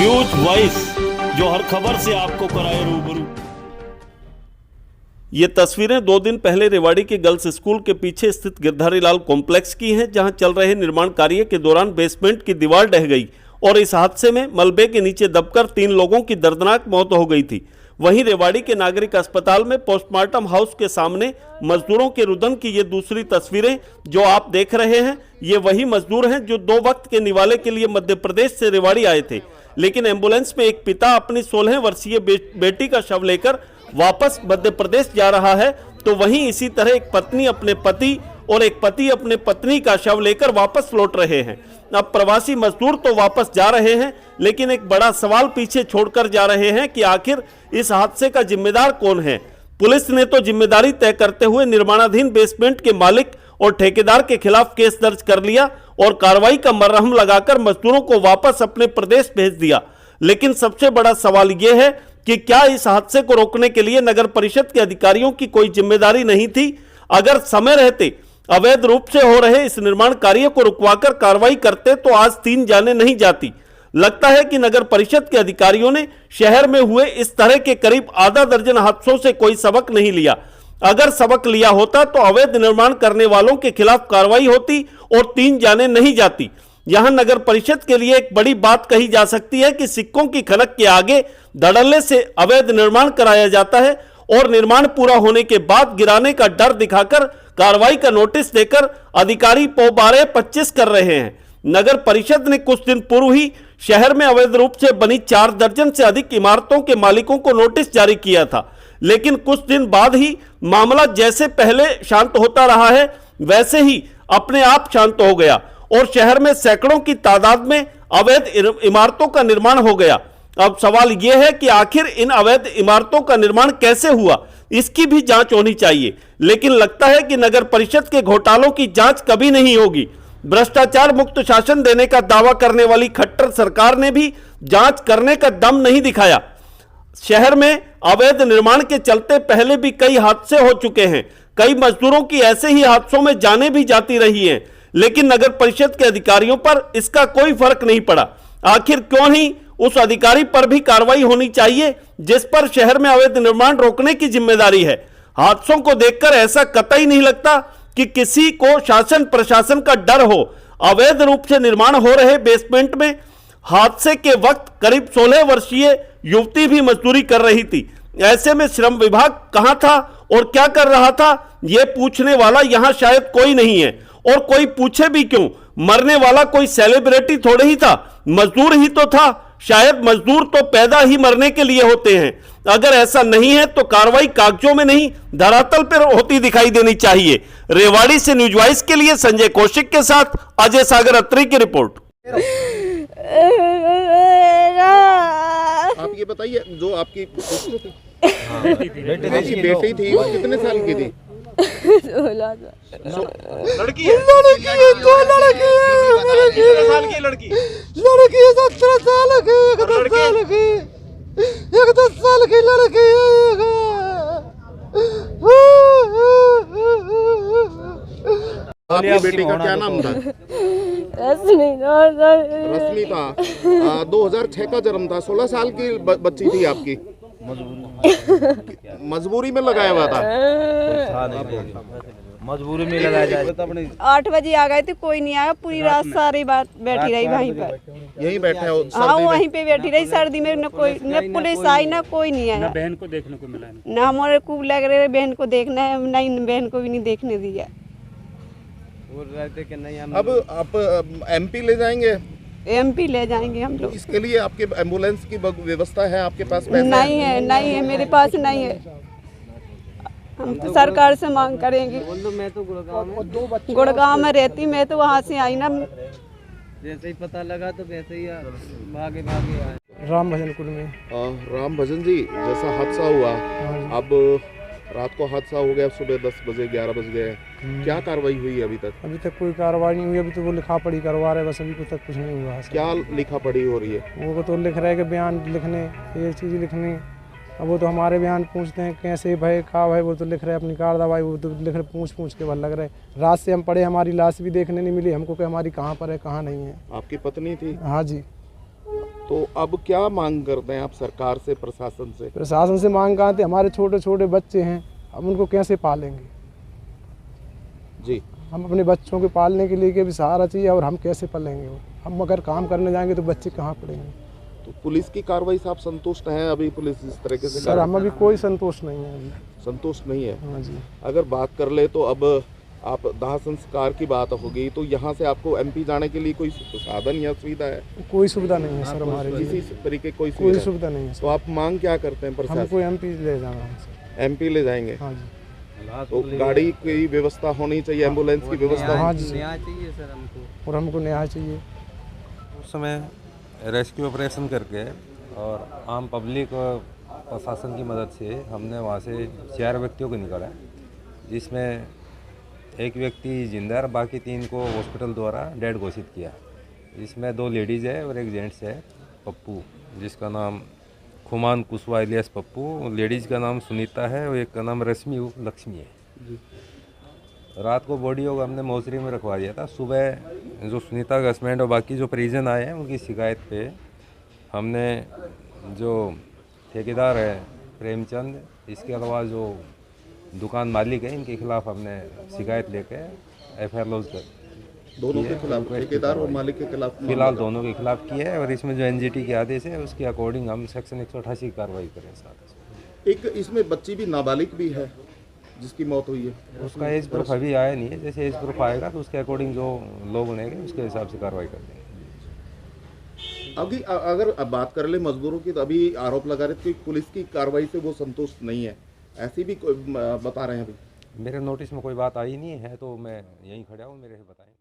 News voice, जो हर खबर से आपको कराए रूबरू। ये तस्वीरें 2 दिन पहले रेवाड़ी के गर्ल्स स्कूल के पीछे स्थित गिरधारी लाल कॉम्प्लेक्स की हैं, जहां चल रहे निर्माण कार्य के दौरान बेसमेंट की दीवार ढह गई और इस हादसे में मलबे के नीचे दबकर 3 लोगों की दर्दनाक मौत हो गई थी। वहीं रेवाड़ी के नागरिक अस्पताल में पोस्टमार्टम हाउस के सामने मजदूरों के रुदन की ये दूसरी तस्वीरें जो आप देख रहे हैं, ये वही मजदूर हैं जो 2 वक्त के निवाले के लिए मध्य प्रदेश से रेवाड़ी आए थे। लेकिन एम्बुलेंस में एक पिता अपनी 16 वर्षीय बेटी का शव लेकर वापस मध्य प्रदेश जा रहा है, तो वहीं इसी तरह एक पत्नी अपने पति और एक पति अपने पत्नी का शव लेकर वापस लौट रहे हैं। अब प्रवासी मजदूर तो वापस जा रहे हैं, लेकिन एक बड़ा सवाल पीछे छोड़कर जा रहे हैं कि आखिर इस हादसे का जिम्मेदार कौन है। पुलिस ने तो जिम्मेदारी तय करते हुए निर्माणाधीन बेसमेंट के मालिक और ठेकेदार के खिलाफ केस दर्ज कर लिया और कार्रवाई का मरहम लगाकर मजदूरों को वापस अपने प्रदेश भेज दिया। लेकिन सबसे बड़ा सवाल यह है कि क्या इस हादसे को रोकने के लिए नगर परिषद के अधिकारियों की कोई जिम्मेदारी नहीं थी? अगर समय रहते अवैध रूप से हो रहे इस निर्माण कार्य को रुकवाकर कार्रवाई करते तो आज 3 जानें नहीं जाती। लगता है कि नगर परिषद के अधिकारियों ने शहर में हुए इस तरह के करीब आधा दर्जन हादसों से कोई सबक नहीं लिया। अगर सबक लिया होता तो अवैध निर्माण करने वालों के खिलाफ कार्रवाई होती और 3 जानें नहीं जाती। यहां नगर परिषद के लिए एक बड़ी बात कही जा सकती है कि सिक्कों की खनक के आगे धड़ल्ले से अवैध निर्माण कराया जाता है और निर्माण पूरा होने के बाद गिराने का डर दिखाकर कार्रवाई का नोटिस देकर अधिकारी पोबारे 25 कर रहे हैं। नगर परिषद ने कुछ दिन पूर्व ही शहर में अवैध रूप से बनी 4 दर्जन से अधिक इमारतों के मालिकों को नोटिस जारी किया था, लेकिन कुछ दिन बाद ही मामला जैसे पहले शांत होता रहा है वैसे ही अपने आप शांत हो गया और शहर में सैकड़ों की तादाद में अवैध इमारतों का निर्माण हो गया। अब सवाल यह है कि आखिर इन अवैध इमारतों का निर्माण कैसे हुआ, इसकी भी जांच होनी चाहिए। लेकिन लगता है कि नगर परिषद के घोटालों की जांच कभी नहीं होगी। भ्रष्टाचार मुक्त शासन देने का दावा करने वाली खट्टर सरकार ने भी जांच करने का दम नहीं दिखाया। शहर में अवैध निर्माण के चलते पहले भी कई हादसे हो चुके हैं, कई मजदूरों की ऐसे ही हादसों में जानें भी जाती रही हैं, लेकिन नगर परिषद के अधिकारियों पर इसका कोई फर्क नहीं पड़ा। आखिर क्यों नहीं उस अधिकारी पर भी कार्रवाई होनी चाहिए जिस पर शहर में अवैध निर्माण रोकने की जिम्मेदारी है। हादसों को देखकर ऐसा कतई नहीं लगता कि किसी को शासन प्रशासन का डर हो। अवैध रूप से निर्माण हो रहे बेसमेंट में हादसे के वक्त करीब 16 वर्षीय युवती भी मजदूरी कर रही थी। ऐसे में श्रम विभाग कहां था और क्या कर रहा था, यह पूछने वाला यहां शायद कोई नहीं है। और कोई पूछे भी क्यों, मरने वाला कोई सेलिब्रिटी थोड़े ही था, मजदूर ही तो था। शायद मजदूर तो पैदा ही मरने के लिए होते हैं। अगर ऐसा नहीं है तो कार्रवाई कागजों में नहीं धरातल पर होती दिखाई देनी चाहिए। रेवाड़ी से न्यूज वॉइस के लिए संजय कौशिक के साथ अजय सागर अत्री की रिपोर्ट। आप ये बताइए, जो आपकी बेटी थी वो कितने साल की थी? 16 लड़की है, 2 लड़की है। कितने साल की लड़की? लड़की 17 साल की, एक 10 साल की, एक 10 साल की लड़की है। आपकी बेटी का क्या नाम था? रश्मि था। 2006 का जन्म था। 16 साल की बच्ची थी आपकी। मजबूरी में लगाया हुआ था। मजबूरी में लगाया जाए। 8 बजे आ गए थे, कोई नहीं आया। पूरी रात सारी बात बैठी रही वहीं पर। यहीं बैठे हो? हाँ, वहीं पे बैठी रही सर्दी में। न कोई, न पुलिस आई, न कोई नहीं आया। बहन को देखने को मिला न हमारे को लग रहे बहन को देखना है, नहीं बहन को भी नहीं देखने दिया। अब आप MP ले जाएंगे? MP ले जाएंगे हम लोग। इसके लिए आपके एम्बुलेंस की व्यवस्था है? आपके पास पैसा नहीं है? नहीं है, मेरे पास नहीं है। हम तो सरकार से मांग करेंगे। मैं तो गुड़गांव में रहती, मैं तो वहाँ से आई ना। जैसे ही पता लगा तो वैसे ही भागे आए। राम भजन कुल में। राम भजन जी, जैसा हादसा हुआ, अब रात को हादसा हो गया, सुबह 10 बजे 11 बज गए, क्या कार्रवाई हुई अभी तक? अभी तक कोई कार्रवाई नहीं हुई। अभी तो वो लिखा पढ़ी करवा रहे, बस अभी तक कुछ नहीं हुआ। क्या लिखा पढ़ी हो रही है? वो तो लिख रहे हैं कि बयान लिखने, ये चीज़ लिखनी। अब वो तो हमारे बयान पूछते हैं कैसे भाई कहा भाई, वो तो लिख रहे हैं अपनी कार्रवाई, वो तो लिख रहे पूछ के भल लग रहे। रात से हम पढ़े, हमारी लाश भी देखने नहीं मिली हमको कि हमारी कहाँ पर है कहाँ नहीं है। आपकी पत्नी थी? हाँ जी। तो अब क्या मांग करते हैं आप सरकार से, प्रशासन से? प्रशासन से मांग करते, हमारे छोटे छोटे बच्चे हैं, हम उनको कैसे पालेंगे? जी, हम अपने बच्चों के पालने के लिए के भी सहारा चाहिए, और हम कैसे पालेंगे? हम अगर काम करने जाएंगे तो बच्चे कहाँ पढ़ेंगे? तो पुलिस की कार्रवाई से आप संतुष्ट हैं? अभी पुलिस इस तरीके से सर हम अभी कोई संतोष नहीं है अभी। संतुष्ट नहीं है। हाँ जी। अगर बात कर ले तो अब आप दाह संस्कार की बात होगी, तो यहाँ से आपको एमपी जाने के लिए कोई साधन या सुविधा है? कोई सुविधा नहीं है सर हमारे लिए, किसी तरीके कोई कोई सुविधा? सुविधा नहीं है तो सर। आप मांग क्या करते हैं प्रशासन? हमको एमपी ले जाना है सर। एमपी ले जाएंगे? हाँ जी। तो गाड़ी की व्यवस्था होनी चाहिए, एम्बुलेंस की व्यवस्था। हाँ जी, न्याय चाहिए सर हमको, और हमको न्याय चाहिए। उस समय रेस्क्यू ऑपरेशन करके और आम पब्लिक और प्रशासन की मदद से हमने वहाँ से 4 व्यक्तियों को निकाला, जिसमें एक व्यक्ति जिंदा है, बाकी 3 को हॉस्पिटल द्वारा डेड घोषित किया। इसमें 2 लेडीज़ है और एक जेंट्स है, पप्पू, जिसका नाम खुमान कुशवाहा इलियास पप्पू, लेडीज़ का नाम सुनीता है और एक का नाम रश्मि लक्ष्मी है। रात को बॉडी को हमने मोर्चरी में रखवा दिया था। सुबह जो सुनीता का हस्बैंड और बाकी जो परिजन आए हैं, उनकी शिकायत पे हमने जो ठेकेदार है प्रेमचंद, इसके अलावा जो दुकान मालिक है, इनके खिलाफ हमने शिकायत लेके FIR लॉन्च कर दोनों के खिलाफ, ठेकेदार और मालिक के खिलाफ? फिलहाल दोनों के खिलाफ किया है, और इसमें जो NGT के आदेश है उसके अकॉर्डिंग हम सेक्शन 188 की कार्रवाई करें साथ। एक इसमें बच्ची भी, नाबालिग भी है जिसकी मौत हुई है। उसका एज प्रूफ अभी आया नहीं है, जैसे एज प्रूफ आएगा तो उसके अकॉर्डिंग जो लोग बनेंगे उसके हिसाब से कार्रवाई कर देंगे। अभी अगर अब बात कर ले मजदूरों की, तो अभी आरोप लगा रहे थे कि पुलिस की कार्रवाई से वो संतुष्ट नहीं है, ऐसी भी बता रहे हैं अभी? मेरे नोटिस में कोई बात आई नहीं है, तो मैं यहीं खड़ा हूँ, मेरे से बताएं।